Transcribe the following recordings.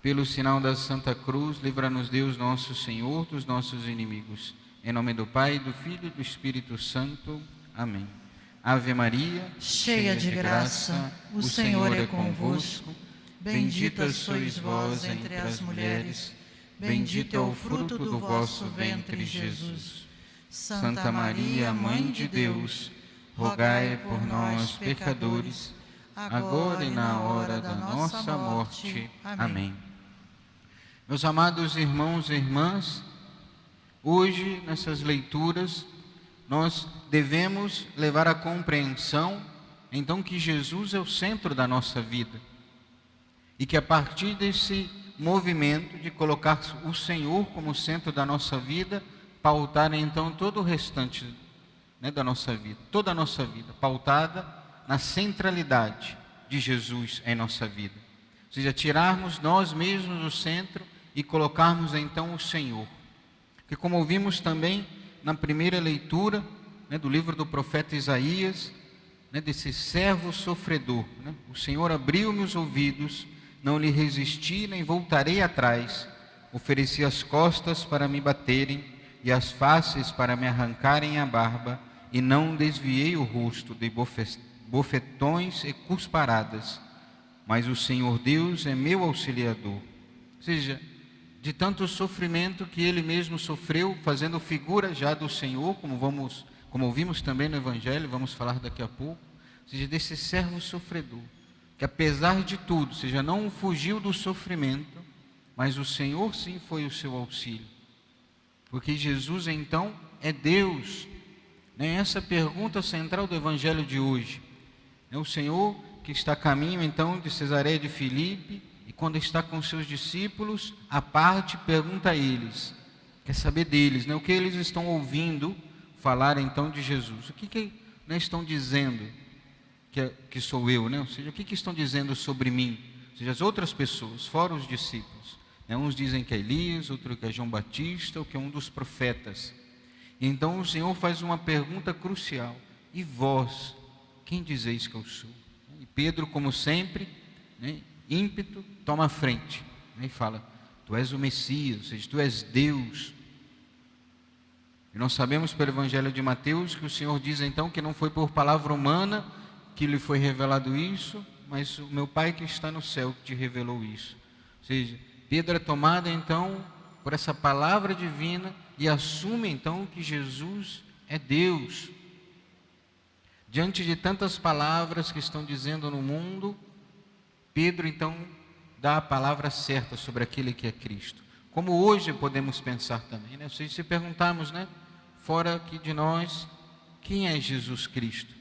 Pelo sinal da Santa Cruz, livra-nos Deus nosso Senhor dos nossos inimigos. Em nome do Pai, do Filho e do Espírito Santo. Amém. Ave Maria, cheia de graça, o Senhor é convosco. Bendita sois vós entre as mulheres, bendito é o fruto do vosso ventre, Jesus. Santa Maria, Mãe de Deus, rogai por nós, pecadores, agora e na hora da nossa morte. Amém. Meus amados irmãos e irmãs, hoje, nessas leituras, nós devemos levar à compreensão, então, que Jesus é o centro da nossa vida. E que a partir desse movimento de colocar o Senhor como centro da nossa vida, pautar então todo o restante, da nossa vida. Toda a nossa vida, pautada na centralidade de Jesus em nossa vida. Ou seja, tirarmos nós mesmos do centro e colocarmos então o Senhor. Porque como ouvimos também na primeira leitura do livro do profeta Isaías, desse servo sofredor, o Senhor abriu-me os ouvidos, não lhe resisti nem voltarei atrás, ofereci as costas para me baterem e as faces para me arrancarem a barba, e não desviei o rosto de bofetões e cusparadas, mas o Senhor Deus é meu auxiliador. Ou seja, de tanto sofrimento que ele mesmo sofreu, fazendo figura já do Senhor, como ouvimos também no Evangelho, vamos falar daqui a pouco, ou seja, desse servo sofredor, que apesar de tudo, ou seja, não fugiu do sofrimento, mas o Senhor sim foi o seu auxílio, porque Jesus então é Deus. Essa pergunta central do Evangelho de hoje, o Senhor que está a caminho então de Cesareia de Filipe, e quando está com seus discípulos, à parte, pergunta a eles, quer saber deles, o que eles estão ouvindo falar então de Jesus, o que estão dizendo que sou eu, ou seja, o que estão dizendo sobre mim, ou seja, as outras pessoas, fora os discípulos, uns dizem que é Elias, outro que é João Batista, ou que é um dos profetas. E então o Senhor faz uma pergunta crucial, e vós, quem dizeis que eu sou? E Pedro, como sempre, ímpeto, toma a frente, e fala, tu és o Messias, ou seja, tu és Deus. E nós sabemos pelo Evangelho de Mateus que o Senhor diz então que não foi por palavra humana que lhe foi revelado isso, mas o meu Pai que está no céu que te revelou isso. Ou seja, Pedro é tomado então por essa palavra divina e assume então que Jesus é Deus. Diante de tantas palavras que estão dizendo no mundo, Pedro então dá a palavra certa sobre aquele que é Cristo. Como hoje podemos pensar também, Se perguntarmos, fora aqui de nós, quem é Jesus Cristo?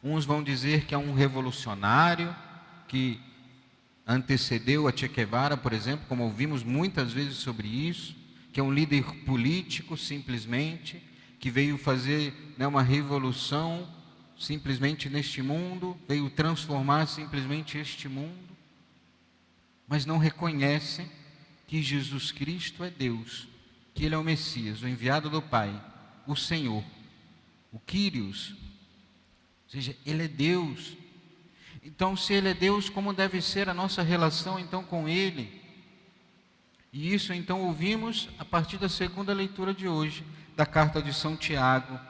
Uns vão dizer que é um revolucionário, que antecedeu a Che Guevara, por exemplo, como ouvimos muitas vezes sobre isso, que é um líder político simplesmente, que veio fazer uma revolução simplesmente neste mundo, veio transformar simplesmente este mundo, mas não reconhecem que Jesus Cristo é Deus, que Ele é o Messias, o enviado do Pai, o Senhor, o Kyrios, ou seja, Ele é Deus. Então, se Ele é Deus, como deve ser a nossa relação então com Ele? E isso então ouvimos a partir da segunda leitura de hoje, da carta de São Tiago,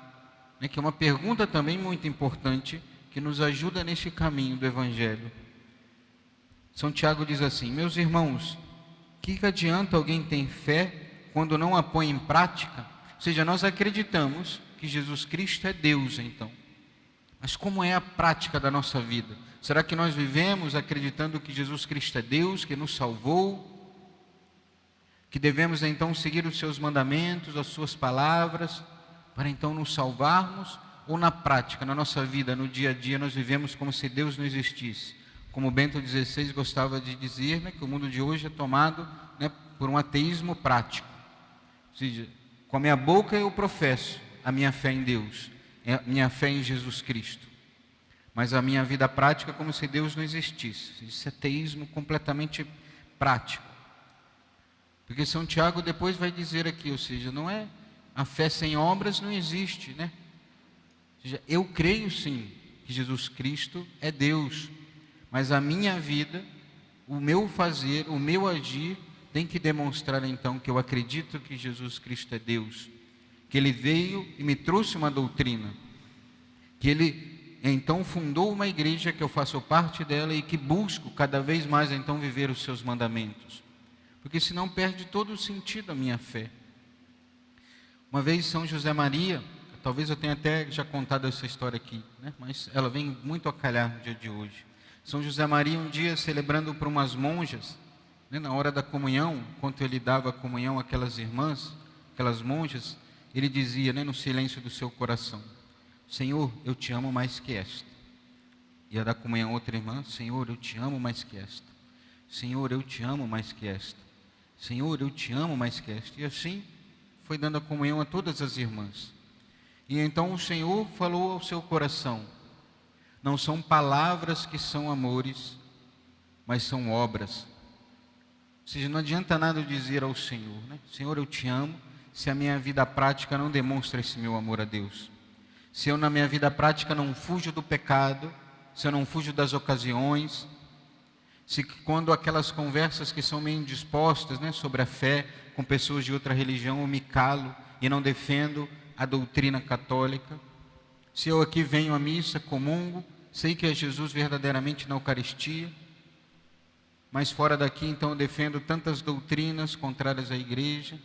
que é uma pergunta também muito importante, que nos ajuda neste caminho do Evangelho. São Tiago diz assim, meus irmãos, que adianta alguém ter fé quando não a põe em prática? Ou seja, nós acreditamos que Jesus Cristo é Deus então, mas como é a prática da nossa vida? Será que nós vivemos acreditando que Jesus Cristo é Deus, que nos salvou, que devemos então seguir os seus mandamentos, as suas palavras, para então nos salvarmos? Ou na prática, na nossa vida, no dia a dia, nós vivemos como se Deus não existisse? Como Bento XVI gostava de dizer, que o mundo de hoje é tomado por um ateísmo prático. Ou seja, com a minha boca eu professo a minha fé em Deus, a minha fé em Jesus Cristo, mas a minha vida prática é como se Deus não existisse. Isso é ateísmo completamente prático. Porque São Tiago depois vai dizer aqui, ou seja, não é a fé sem obras não existe, Ou seja, eu creio sim que Jesus Cristo é Deus, mas a minha vida o meu fazer, o meu agir, tem que demonstrar então que eu acredito que Jesus Cristo é Deus, que Ele veio e me trouxe uma doutrina, que Ele então fundou uma igreja que eu faço parte dela e que busco cada vez mais então viver os seus mandamentos, porque senão perde todo o sentido a minha fé. Uma vez São José Maria, talvez eu tenha até já contado essa história aqui, né? Mas ela vem muito a calhar no dia de hoje. São José Maria um dia celebrando para umas monjas, né, na hora da comunhão, enquanto ele dava a comunhão àquelas irmãs, aquelas monjas, ele dizia, né, no silêncio do seu coração: Senhor, eu te amo mais que esta. Ia dar comunhão a outra irmã: Senhor, eu te amo mais que esta. Senhor, eu te amo mais que esta. Senhor, eu te amo mais que esta. E assim foi dando a comunhão a todas as irmãs. E então o Senhor falou ao seu coração: não são palavras que são amores, mas são obras. Ou seja, não adianta nada eu dizer ao Senhor, né? Senhor, eu te amo, se a minha vida prática não demonstra esse meu amor a Deus. Se eu na minha vida prática não fujo do pecado, se eu não fujo das ocasiões, se quando aquelas conversas que são meio indispostas, né, sobre a fé, com pessoas de outra religião, eu me calo e não defendo a doutrina católica. Se eu aqui venho à missa, comungo, sei que é Jesus verdadeiramente na Eucaristia, mas fora daqui então eu defendo tantas doutrinas contrárias à igreja.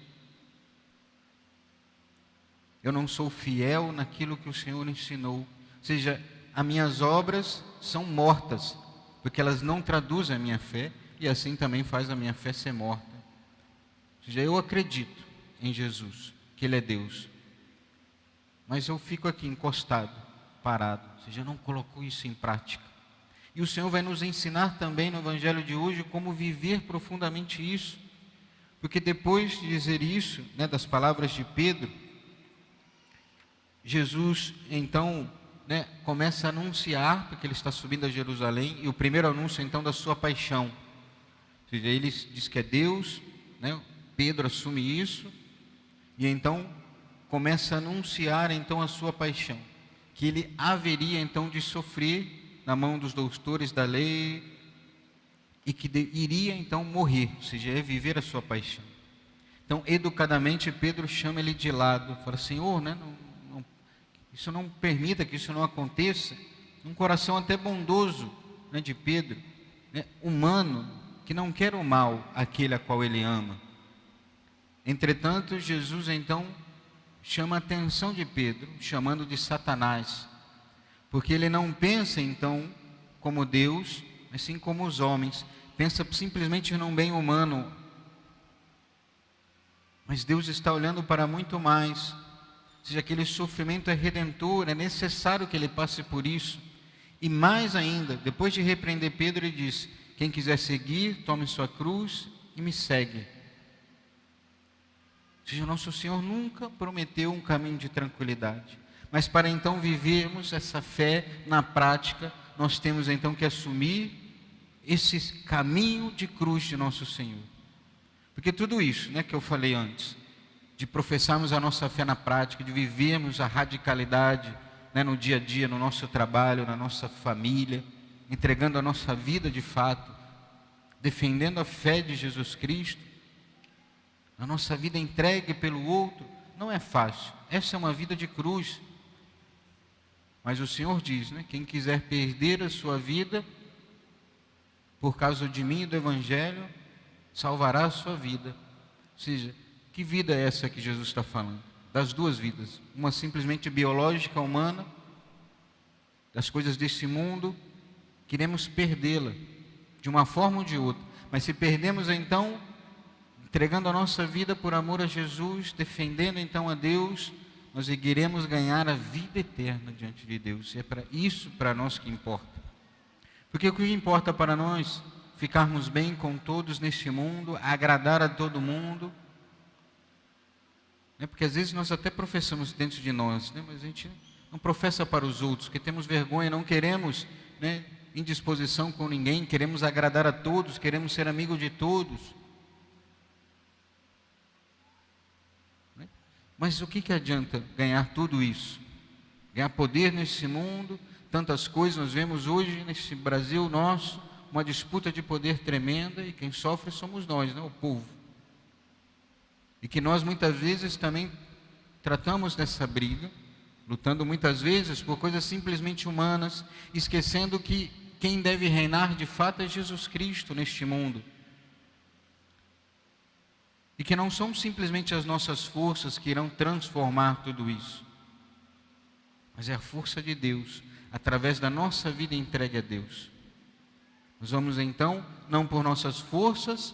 Eu não sou fiel naquilo que o Senhor ensinou. Ou seja, as minhas obras são mortas, porque elas não traduzem a minha fé, e assim também faz a minha fé ser morta. Ou seja, eu acredito em Jesus, que Ele é Deus, mas eu fico aqui encostado, parado, ou seja, eu não coloco isso em prática. E o Senhor vai nos ensinar também no Evangelho de hoje como viver profundamente isso, porque depois de dizer isso, né, das palavras de Pedro, Jesus então, né, começa a anunciar, porque ele está subindo a Jerusalém, e o primeiro anúncio então da sua paixão. Ou seja, ele diz que é Deus, né, Pedro assume isso, e então começa a anunciar então a sua paixão, que ele haveria então de sofrer na mão dos doutores da lei, e que iria então morrer, ou seja, é viver a sua paixão. Então, educadamente, Pedro chama ele de lado, fala: Senhor, né, isso não permita que isso não aconteça. Um coração até bondoso, né, de Pedro, né, humano, que não quer o mal àquele a qual ele ama. Entretanto, Jesus então chama a atenção de Pedro, chamando de Satanás, porque ele não pensa então como Deus, mas sim como os homens, pensa simplesmente num bem humano. Mas Deus está olhando para muito mais. Ou seja, aquele sofrimento é redentor, é necessário que ele passe por isso. E mais ainda, depois de repreender Pedro, ele diz: quem quiser seguir, tome sua cruz e me segue. Ou seja, nosso Senhor nunca prometeu um caminho de tranquilidade, mas para então vivermos essa fé na prática, nós temos então que assumir esse caminho de cruz de nosso Senhor. Porque tudo isso, né, que eu falei antes, de professarmos a nossa fé na prática, de vivermos a radicalidade, né, no dia a dia, no nosso trabalho, na nossa família, entregando a nossa vida de fato, defendendo a fé de Jesus Cristo, a nossa vida entregue pelo outro, não é fácil. Essa é uma vida de cruz. Mas o Senhor diz, né, quem quiser perder a sua vida por causa de mim e do Evangelho, salvará a sua vida. Ou seja, que vida é essa que Jesus está falando? Das duas vidas, uma simplesmente biológica, humana, das coisas desse mundo, queremos perdê-la, de uma forma ou de outra, mas se perdemos então, entregando a nossa vida por amor a Jesus, defendendo então a Deus, nós iremos ganhar a vida eterna diante de Deus. E é para isso para nós que importa. Porque o que importa para nós, ficarmos bem com todos neste mundo, agradar a todo mundo, né? Porque às vezes nós até professamos dentro de nós, né? Mas a gente não professa para os outros, porque temos vergonha, não queremos, né, indisposição com ninguém, queremos agradar a todos, queremos ser amigo de todos. Mas o que adianta ganhar tudo isso? Ganhar poder nesse mundo, tantas coisas nós vemos hoje nesse Brasil nosso, uma disputa de poder tremenda e quem sofre somos nós, né, o povo. E que nós muitas vezes também tratamos dessa briga, lutando muitas vezes por coisas simplesmente humanas, esquecendo que quem deve reinar de fato é Jesus Cristo neste mundo. E que não são simplesmente as nossas forças que irão transformar tudo isso, mas é a força de Deus, através da nossa vida entregue a Deus. Nós vamos então, não por nossas forças,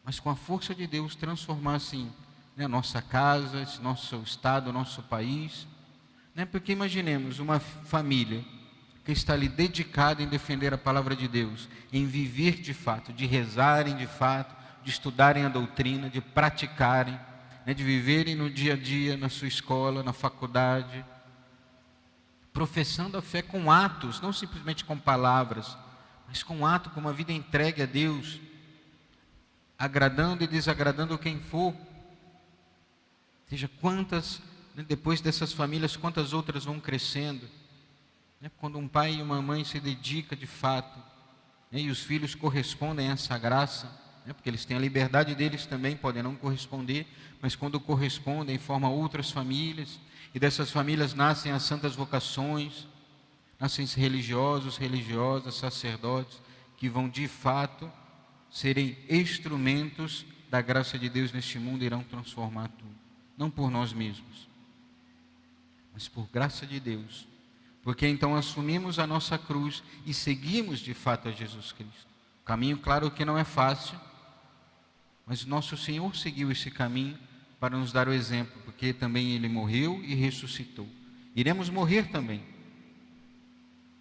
mas com a força de Deus transformar assim, né, a nossa casa, esse nosso estado, o nosso país, né, porque imaginemos uma família que está ali dedicada em defender a palavra de Deus, em viver de fato, de rezarem de fato, de estudarem a doutrina, de praticarem, né, de viverem no dia a dia, na sua escola, na faculdade, professando a fé com atos, não simplesmente com palavras, mas com ato, com uma vida entregue a Deus, agradando e desagradando quem for. Seja quantas, né, depois dessas famílias, quantas outras vão crescendo, né, quando um pai e uma mãe se dedicam de fato, né, e os filhos correspondem a essa graça, né, porque eles têm a liberdade deles também, podem não corresponder, mas quando correspondem, formam outras famílias, e dessas famílias nascem as santas vocações, nascem religiosos, religiosas, sacerdotes, que vão de fato serem instrumentos da graça de Deus neste mundo e irão transformar tudo. Não por nós mesmos, mas por graça de Deus. Porque então assumimos a nossa cruz e seguimos de fato a Jesus Cristo. O caminho, claro que não é fácil, mas nosso Senhor seguiu esse caminho para nos dar o exemplo, porque também Ele morreu e ressuscitou. Iremos morrer também.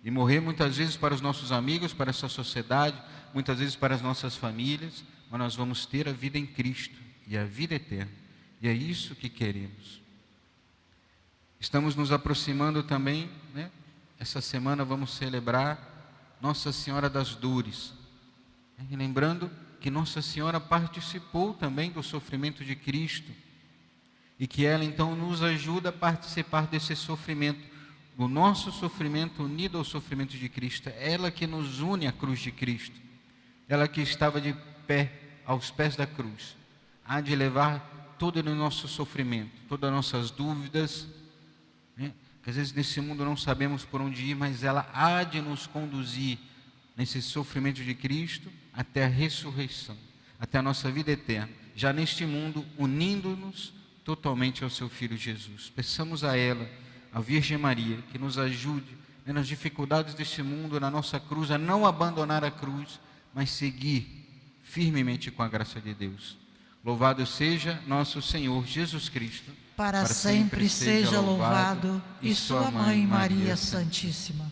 E morrer muitas vezes para os nossos amigos, para essa sociedade, muitas vezes para as nossas famílias, mas nós vamos ter a vida em Cristo e a vida eterna. E é isso que queremos. Estamos nos aproximando também, né? Essa semana vamos celebrar Nossa Senhora das Dores. E lembrando que Nossa Senhora participou também do sofrimento de Cristo. E que ela então nos ajuda a participar desse sofrimento, do nosso sofrimento unido ao sofrimento de Cristo. Ela que nos une à cruz de Cristo. Ela que estava de pé aos pés da cruz, há de levar todo o nosso sofrimento, todas as nossas dúvidas, né? Que às vezes nesse mundo não sabemos por onde ir, mas ela há de nos conduzir nesse sofrimento de Cristo até a ressurreição, até a nossa vida eterna, já neste mundo, unindo-nos totalmente ao seu Filho Jesus. Peçamos a ela, a Virgem Maria, que nos ajude, né, nas dificuldades deste mundo, na nossa cruz, a não abandonar a cruz, mas seguir firmemente com a graça de Deus. Louvado seja nosso Senhor Jesus Cristo. Para sempre seja louvado, e sua Mãe Maria Santíssima.